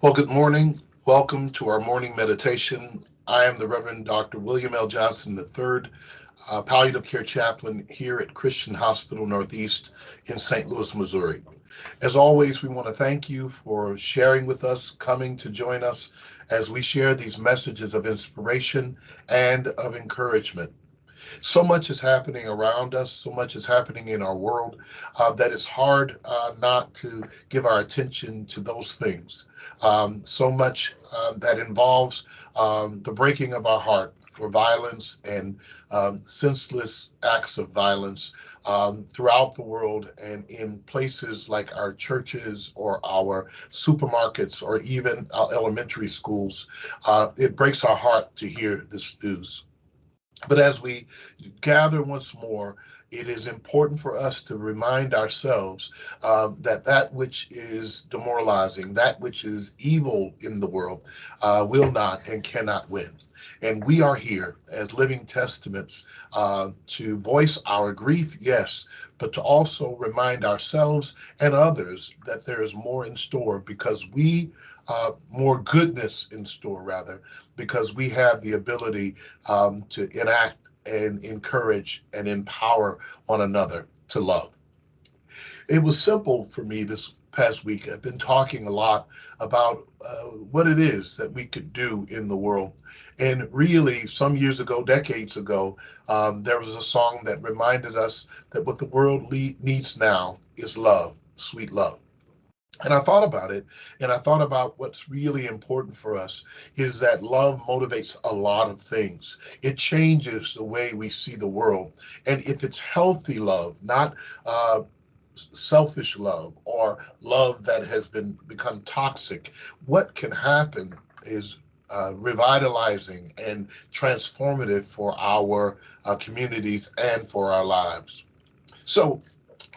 Well, good morning. Welcome to our morning meditation. I am the Reverend Dr. William L. Johnson III, palliative care chaplain here at Christian Hospital Northeast in St. Louis, Missouri. As always, we want to thank you for sharing with us, coming to join us as we share these messages of inspiration and of encouragement. So much is happening around us, so much is happening in our world that it's hard not to give our attention to those things. So much that involves the breaking of our heart for violence and senseless acts of violence throughout the world and in places like our churches or our supermarkets or even our elementary schools. It breaks our heart to hear this news. But as we gather once more, it is important for us to remind ourselves that that which is demoralizing, that which is evil in the world, will not and cannot win. And we are here as living testaments to voice our grief, yes, but to also remind ourselves and others that there is more in store more goodness in store, rather, because we have the ability to enact and encourage and empower one another to love. It was simple for me this past week. I've been talking a lot about what it is that we could do in the world. And really, some years ago, decades ago, there was a song that reminded us that what the world needs now is love, sweet love. And I thought about it, and I thought about what's really important for us is that love motivates a lot of things. It changes the way we see the world. And if it's healthy love, not selfish love or love that has become toxic, what can happen is revitalizing and transformative for our communities and for our lives. So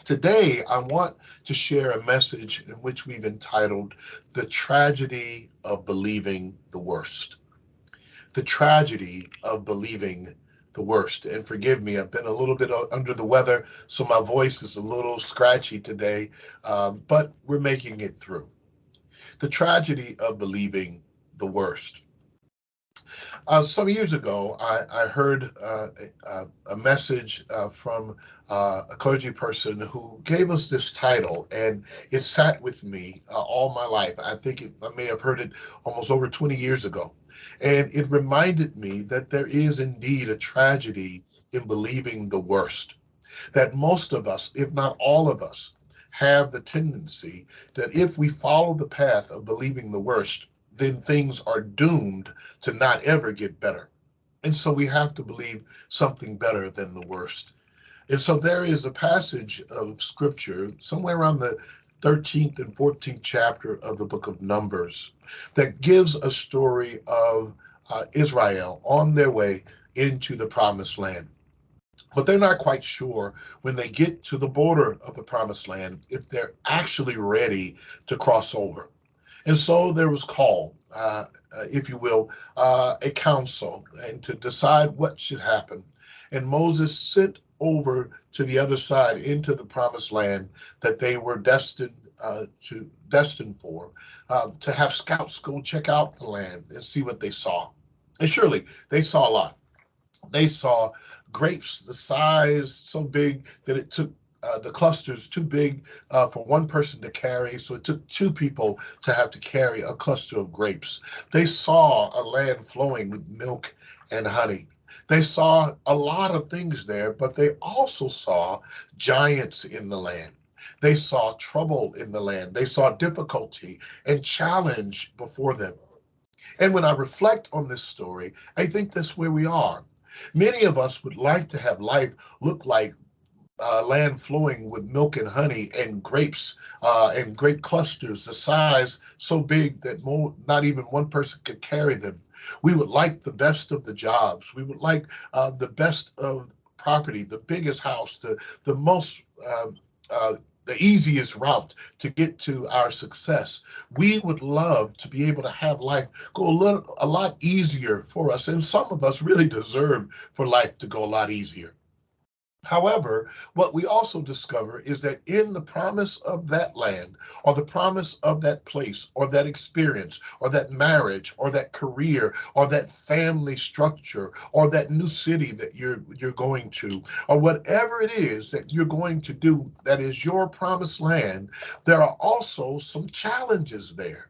today, I want to share a message in which we've entitled The Tragedy of Believing the Worst. The Tragedy of Believing the Worst. And forgive me, I've been a little bit under the weather, so my voice is a little scratchy today, but we're making it through. The Tragedy of Believing the Worst. Some years ago, I heard a message from a clergy person who gave us this title, and it sat with me all my life. I may have heard it almost over 20 years ago. And it reminded me that there is indeed a tragedy in believing the worst, that most of us, if not all of us, have the tendency that if we follow the path of believing the worst, then things are doomed to not ever get better. And so we have to believe something better than the worst. And so there is a passage of scripture somewhere around the 13th and 14th chapter of the book of Numbers that gives a story of Israel on their way into the promised land. But they're not quite sure when they get to the border of the promised land if they're actually ready to cross over. And so there was called, if you will, a council and to decide what should happen. And Moses sent over to the other side into the promised land that they were destined for, to have scouts go check out the land and see what they saw. And surely they saw a lot. They saw grapes the size so big that it took the clusters too big for one person to carry, so it took two people to have to carry a cluster of grapes. They saw a land flowing with milk and honey. They saw a lot of things there, but they also saw giants in the land. They saw trouble in the land. They saw difficulty and challenge before them. And when I reflect on this story, I think that's where we are. Many of us would like to have life look like land flowing with milk and honey and grapes and grape clusters, the size so big that not even one person could carry them. We would like the best of the jobs. We would like the best of property, the biggest house, the most the easiest route to get to our success. We would love to be able to have life go a lot easier for us. And some of us really deserve for life to go a lot easier. However, what we also discover is that in the promise of that land, or the promise of that place, or that experience, or that marriage, or that career, or that family structure, or that new city that you're going to, or whatever it is that you're going to do that is your promised land, there are also some challenges there.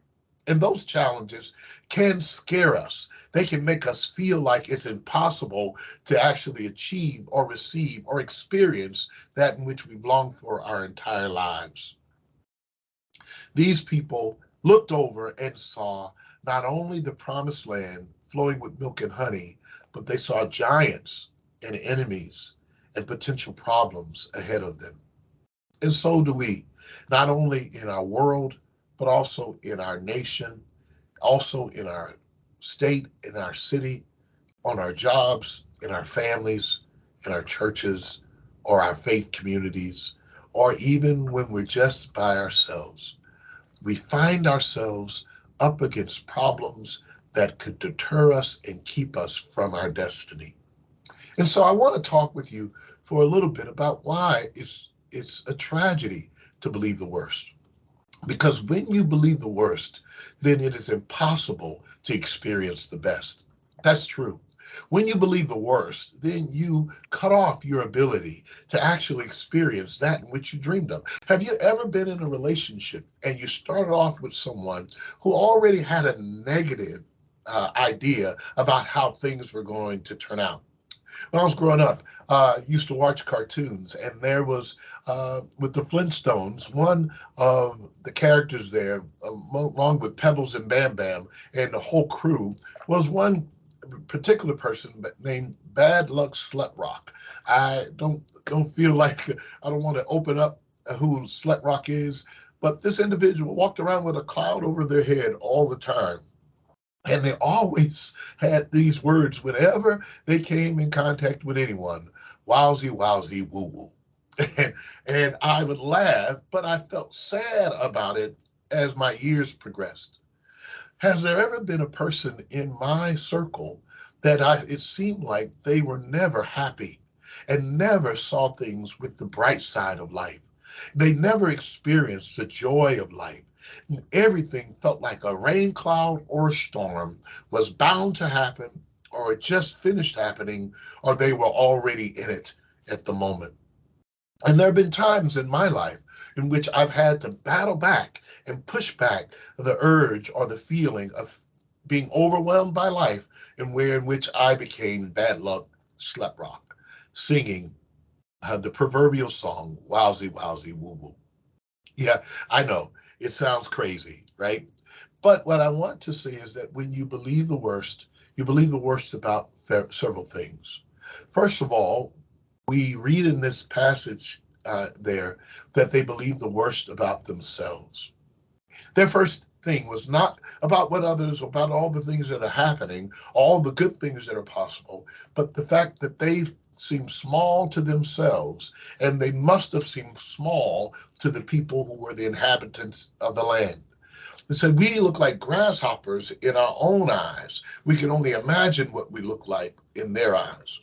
And those challenges can scare us. They can make us feel like it's impossible to actually achieve or receive or experience that in which we've longed for our entire lives. These people looked over and saw not only the promised land flowing with milk and honey, but they saw giants and enemies and potential problems ahead of them. And so do we, not only in our world, but also in our nation, also in our state, in our city, on our jobs, in our families, in our churches, or our faith communities, or even when we're just by ourselves. We find ourselves up against problems that could deter us and keep us from our destiny. And so I want to talk with you for a little bit about why it's a tragedy to believe the worst. Because when you believe the worst, then it is impossible to experience the best. That's true. When you believe the worst, then you cut off your ability to actually experience that in which you dreamed of. Have you ever been in a relationship and you started off with someone who already had a negative idea about how things were going to turn out? When I was growing up, used to watch cartoons, and there was with the Flintstones, one of the characters there, along with Pebbles and Bam Bam and the whole crew, was one particular person named Bad Luck Slutrock. I don't feel like I don't want to open up who Slutrock is, but this individual walked around with a cloud over their head all the time. And they always had these words whenever they came in contact with anyone: wowsy, wowsy, woo woo. And, and I would laugh, but I felt sad about it as my years progressed. Has there ever been a person in my circle that it seemed like they were never happy and never saw things with the bright side of life? They never experienced the joy of life. Everything felt like a rain cloud or a storm was bound to happen, or it just finished happening, or they were already in it at the moment. And there have been times in my life in which I've had to battle back and push back the urge or the feeling of being overwhelmed by life, and where in which I became bad luck slept rock, singing the proverbial song, wowsy, wowsy, woo woo. Yeah, I know it sounds crazy, right? But what I want to say is that when you believe the worst, you believe the worst about several things. First of all, we read in this passage there that they believe the worst about themselves. Their first thing was not about what others, about all the things that are happening, all the good things that are possible, but the fact that they seem small to themselves, and they must have seemed small to the people who were the inhabitants of the land. They said, we look like grasshoppers in our own eyes. We can only imagine what we look like in their eyes.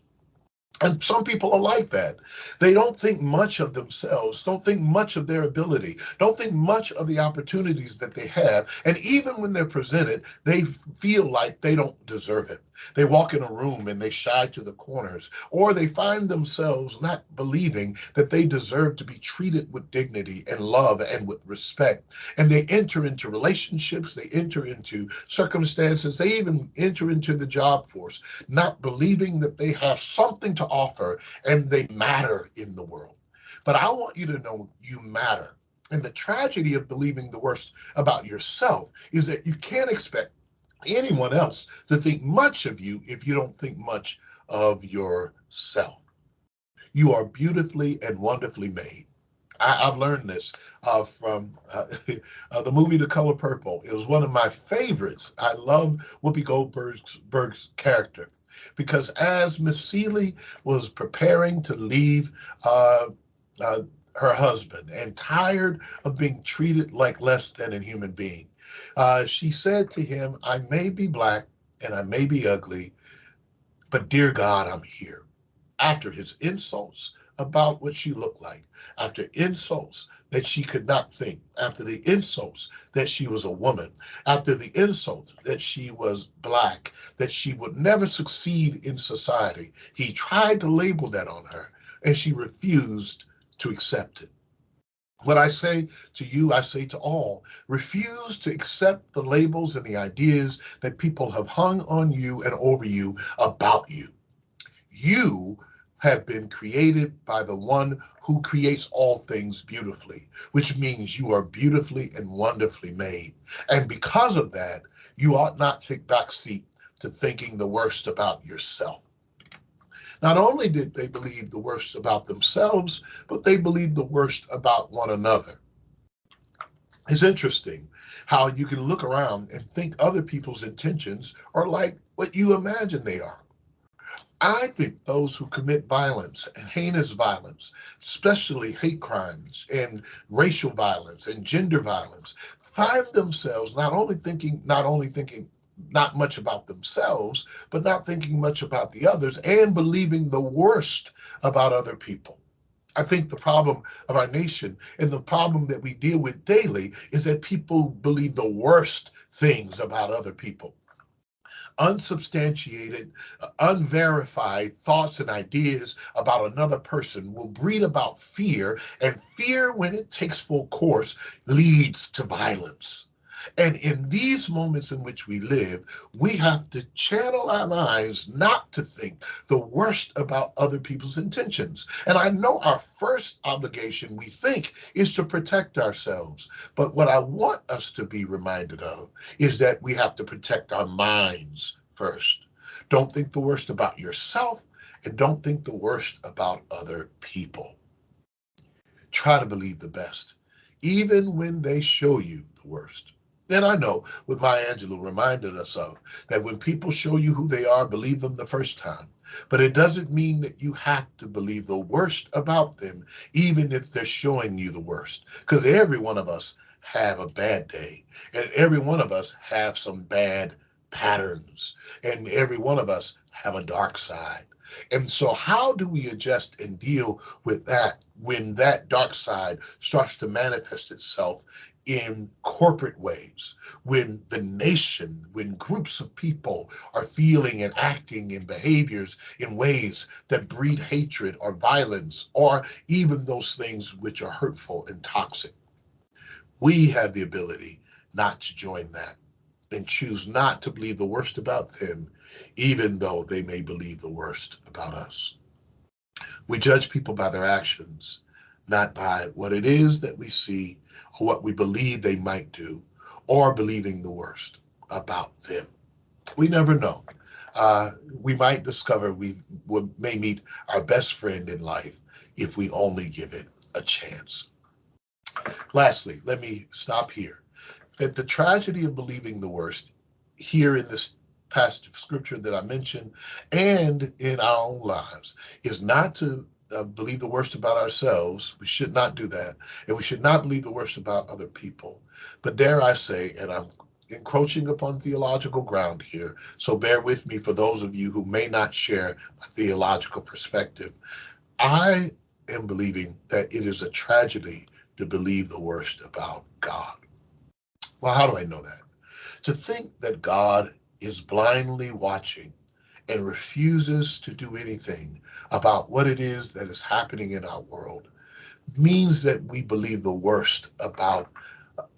And some people are like that. They don't think much of themselves, don't think much of their ability, don't think much of the opportunities that they have. And even when they're presented, they feel like they don't deserve it. They walk in a room and they shy to the corners, or they find themselves not believing that they deserve to be treated with dignity and love and with respect. And they enter into relationships, they enter into circumstances, they even enter into the job force, not believing that they have something to offer and they matter in the world. But I want you to know you matter. And the tragedy of believing the worst about yourself is that you can't expect anyone else to think much of you if you don't think much of yourself. You are beautifully and wonderfully made. Have learned this from the movie The Color Purple. It was one of my favorites. I love Whoopi Goldberg's character because as Miss Seeley was preparing to leave uh, uh, her husband and tired of being treated like less than a human being, she said to him, I may be black and I may be ugly, but dear God, I'm here. After his insults, about what she looked like, after insults that she could not think, after the insults that she was a woman, after the insult that she was black, that she would never succeed in society. He tried to label that on her, and she refused to accept it. What I say to you, I say to all, refuse to accept the labels and the ideas that people have hung on you and over you about you. You have been created by the one who creates all things beautifully, which means you are beautifully and wonderfully made. And because of that, you ought not take backseat to thinking the worst about yourself. Not only did they believe the worst about themselves, but they believed the worst about one another. It's interesting how you can look around and think other people's intentions are like what you imagine they are. I think those who commit violence and heinous violence, especially hate crimes and racial violence and gender violence, find themselves not thinking not much about themselves, but not thinking much about the others and believing the worst about other people. I think the problem of our nation and the problem that we deal with daily is that people believe the worst things about other people. Unsubstantiated, unverified thoughts and ideas about another person will breed about fear, and fear, when it takes full course, leads to violence. And in these moments in which we live, we have to channel our minds not to think the worst about other people's intentions. And I know our first obligation, we think, is to protect ourselves. But what I want us to be reminded of is that we have to protect our minds first. Don't think the worst about yourself, and don't think the worst about other people. Try to believe the best, even when they show you the worst. And I know what Maya Angelou reminded us of, that when people show you who they are, believe them the first time. But it doesn't mean that you have to believe the worst about them, even if they're showing you the worst. Because every one of us have a bad day, and every one of us have some bad patterns, and every one of us have a dark side. And so how do we adjust and deal with that when that dark side starts to manifest itself in corporate ways, when the nation, when groups of people are feeling and acting in behaviors in ways that breed hatred or violence, or even those things which are hurtful and toxic? We have the ability not to join that and choose not to believe the worst about them, even though they may believe the worst about us. We judge people by their actions, not by what it is that we see or what we believe they might do, or believing the worst about them. We never know. We might discover we may meet our best friend in life if we only give it a chance. Lastly, let me stop here. That the tragedy of believing the worst here in this passage of scripture that I mentioned and in our own lives is not to believe the worst about ourselves. We should not do that. And we should not believe the worst about other people. But dare I say, and I'm encroaching upon theological ground here, so bear with me for those of you who may not share my theological perspective. I am believing that it is a tragedy to believe the worst about God. Well, how do I know that? To think that God is blindly watching and refuses to do anything about what it is that is happening in our world means that we believe the worst about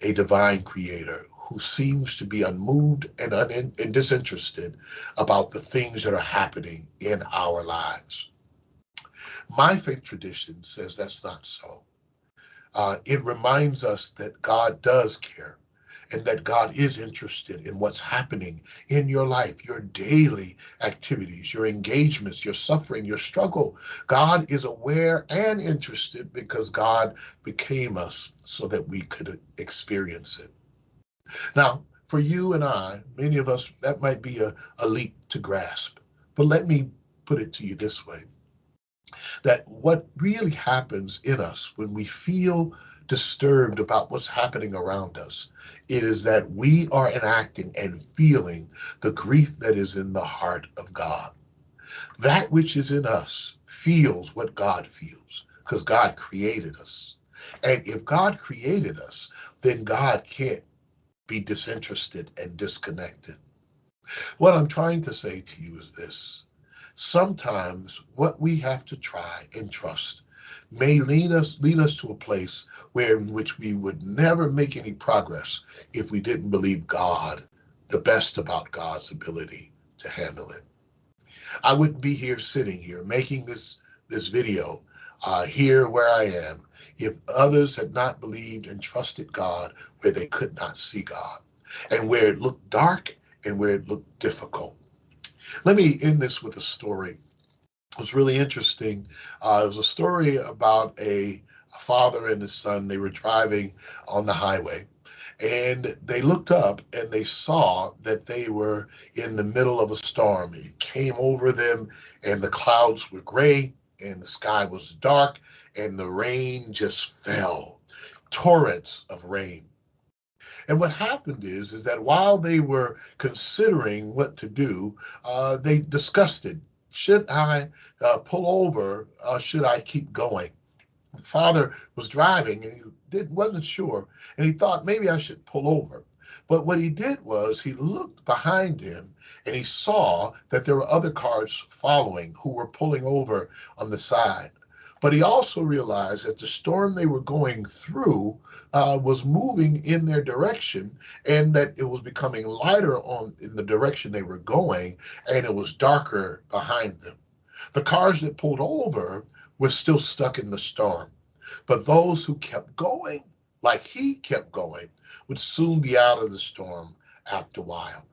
a divine creator who seems to be unmoved and disinterested about the things that are happening in our lives. My faith tradition says that's not so. It reminds us that God does care, and that God is interested in what's happening in your life, your daily activities, your engagements, your suffering, your struggle. God is aware and interested because God became us so that we could experience it. Now, for you and I, many of us, that might be a leap to grasp. But let me put it to you this way, that what really happens in us when we feel disturbed about what's happening around us, it is that we are enacting and feeling the grief that is in the heart of God. That which is in us feels what God feels, because God created us. And if God created us, then God can't be disinterested and disconnected. What I'm trying to say to you is this. Sometimes what we have to try and trust may lead us to a place where in which we would never make any progress if we didn't believe God, the best about God's ability to handle it. I wouldn't be here sitting here making this video here where I am if others had not believed and trusted God where they could not see God and where it looked dark and where it looked difficult. Let me end this with a story. It was really interesting. It was a story about a father and his son. They were driving on the highway and they looked up and they saw that they were in the middle of a storm. It came over them and the clouds were gray and the sky was dark and the rain just fell, torrents of rain. And what happened is that while they were considering what to do, they discussed it. Should I pull over? Should I keep going? The father was driving and he wasn't sure. And he thought maybe I should pull over. But what he did was he looked behind him and he saw that there were other cars following who were pulling over on the side. But he also realized that the storm they were going through was moving in their direction and that it was becoming lighter in the direction they were going and it was darker behind them. The cars that pulled over were still stuck in the storm, but those who kept going, like he kept going, would soon be out of the storm after a while.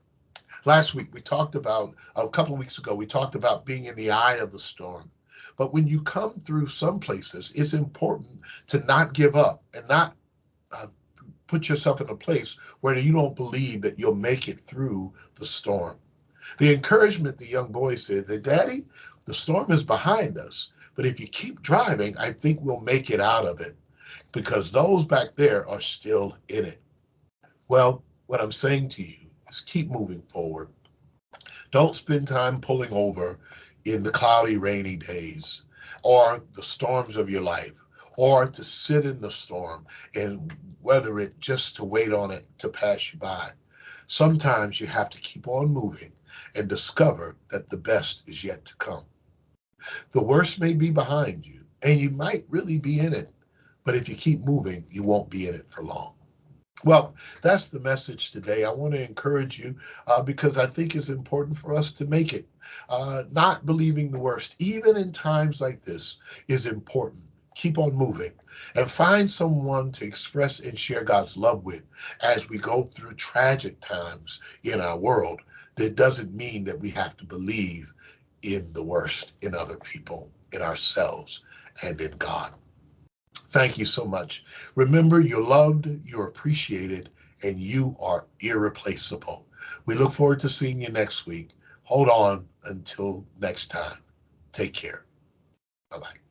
Last week, a couple of weeks ago, we talked about being in the eye of the storm. But when you come through some places, it's important to not give up and not put yourself in a place where you don't believe that you'll make it through the storm. The encouragement the young boy said that, Daddy, the storm is behind us, but if you keep driving, I think we'll make it out of it because those back there are still in it. Well, what I'm saying to you is keep moving forward. Don't spend time pulling over in the cloudy, rainy days or the storms of your life, or to sit in the storm and weather it just to wait on it to pass you by. Sometimes you have to keep on moving and discover that the best is yet to come. The worst may be behind you and you might really be in it, but if you keep moving, you won't be in it for long. Well, that's the message today. I want to encourage you because I think it's important for us to make it. Not believing the worst, even in times like this, is important. Keep on moving and find someone to express and share God's love with as we go through tragic times in our world. That doesn't mean that we have to believe in the worst in other people, in ourselves, and in God. Thank you so much. Remember, you're loved, you're appreciated, and you are irreplaceable. We look forward to seeing you next week. Hold on until next time. Take care. Bye-bye.